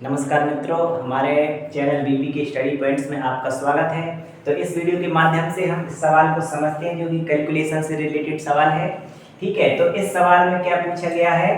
नमस्कार मित्रों, हमारे चैनल बीपी के स्टडी पॉइंट्स में आपका स्वागत है। तो इस वीडियो के माध्यम से हम इस सवाल को समझते हैं जो कि कैलकुलेशन से रिलेटेड सवाल है। ठीक है, तो इस सवाल में क्या पूछा गया है,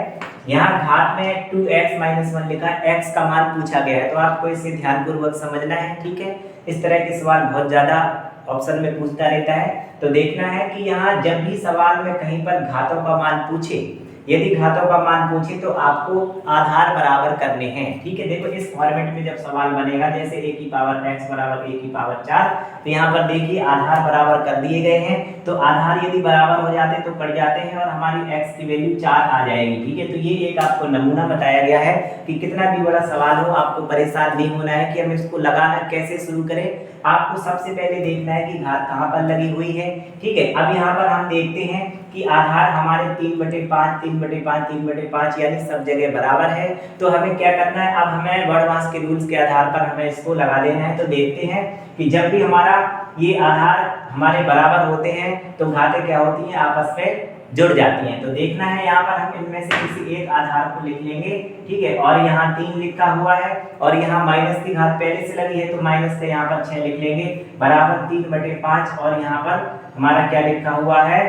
यहाँ घात में 2x - 1 लिखा है, x का मान पूछा गया है। तो आपको इसे ध्यानपूर्वक समझना है। ठीक है, इस तरह के सवाल बहुत ज़्यादा ऑप्शन में पूछता रहता है। तो देखना है कि यहाँ जब भी सवाल में कहीं पर घातों का मान पूछे, यदि घातों का मान पूछे तो आपको आधार बराबर करने हैं। ठीक है, देखो इस फॉर्मेट में जब सवाल बनेगा जैसे a की पावर x बराबर a की पावर 4, तो यहाँ पर देखिए आधार बराबर कर दिए गए हैं। तो आधार यदि बराबर हो जाते तो कट जाते हैं और हमारी x की वैल्यू 4 आ जाएगी। ठीक है, तो ये एक आपको नमूना बताया गया है कि कितना भी बड़ा सवाल हो आपको परेशान नहीं होना है कि हम इसको लगाना कैसे शुरू करें। आपको सबसे पहले देखना है कि घात कहाँ पर लगी हुई है। ठीक है, अब यहाँ पर हम देखते हैं कि आधार हमारे 3/5 3/5 3/5 यानी सब जगह बराबर है। तो हमें क्या करना है, अब हमें वर्डमास के रूल्स के आधार पर हमें इसको लगा देना है। तो देखते हैं कि जब भी हमारा ये आधार हमारे बराबर होते हैं तो घातें क्या होती हैं, आपस में जुड़ जाती हैं। तो देखना है यहाँ पर हम इनमें से किसी एक आधार को लिख लेंगे। ठीक है, और यहाँ 3 लिखा हुआ है और यहाँ माइनस की घात पहले से लगी है तो माइनस का यहाँ पर 6 लिख लेंगे बराबर 3/5 और यहाँ पर हमारा क्या लिखा हुआ है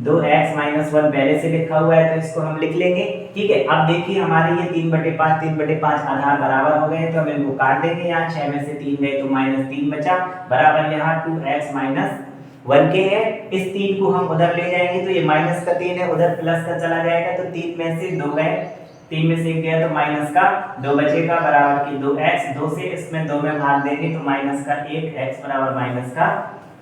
2x - 1 पहले से लिखा हुआ है तो इसको हम लिख लेंगे। ठीक है, अब देखिए हमारे ये 3/5 3/5 आधार बराबर हो गए तो हम इनको काट देंगे। यहाँ 6 में से 3 गए तो -3 बचा बराबर यहाँ 2x - 1 के है। इस 3 को हम उधर ले जाएंगे तो ये माइनस का 3 है, उधर प्लस का चला जाएगा तो 3 में से 2 गए, 3 में से 1 गया तो माइनस का 2 बचेगा बराबर की 2x। 2 से इसमें 2 में भाग देंगे तो माइनस का 1, x बराबर माइनस का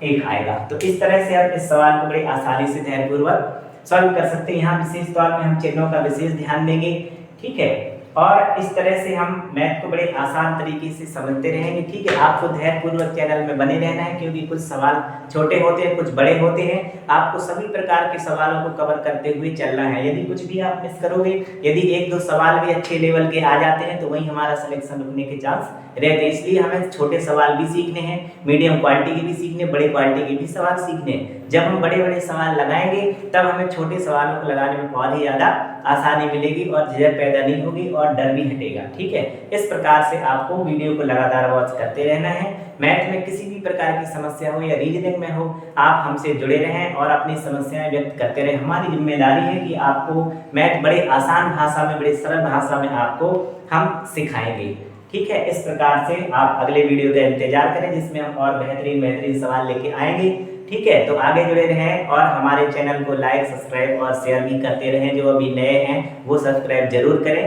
1 आएगा। तो इस तरह से आप इस सवाल को बड़ी आसानी से ध्यानपूर्वक सॉल्व कर सकते हैं। यहाँ विशेष तौर पे हम चिन्हों का विशेष ध्यान देंगे। ठीक है, और इस तरह से हम मैथ को बड़े आसान तरीके से समझते रहेंगे। ठीक है, आपको धैर्यपूर्वक चैनल में बने रहना है क्योंकि कुछ सवाल छोटे होते हैं, कुछ बड़े होते हैं। आपको सभी प्रकार के सवालों को कवर करते हुए चलना है। यदि कुछ भी आप मिस करोगे, यदि 1-2 सवाल भी अच्छे लेवल के आ जाते हैं तो वहीं हमारा सिलेक्शन रुकने के चांस रहते हैं। इसलिए हमें छोटे सवाल भी सीखने हैं, मीडियम क्वालिटी के भी सीखने, बड़े क्वालिटी के भी सवाल सीखने हैं। जब हम बड़े बड़े सवाल लगाएंगे तब हमें छोटे सवालों को लगाने में बहुत ही ज़्यादा आसानी मिलेगी और झिझक पैदा नहीं होगी और डर भी हटेगा। ठीक है, इस प्रकार से आपको वीडियो को लगातार वॉच करते रहना है। मैथ में किसी भी प्रकार की समस्या हो या रीजनिंग में हो, आप हमसे जुड़े रहें और अपनी समस्याएं व्यक्त करते रहें। हमारी जिम्मेदारी है कि आपको मैथ बड़े आसान भाषा में, बड़े सरल भाषा में आपको हम सिखाएंगे। ठीक है, इस प्रकार से आप अगले वीडियो का इंतजार करें जिसमें हम और बेहतरीन सवाल लेके आएंगे। ठीक है, तो आगे जुड़े रहें और हमारे चैनल को लाइक, सब्सक्राइब और शेयर भी करते रहें। जो अभी नए हैं वो सब्सक्राइब जरूर करें।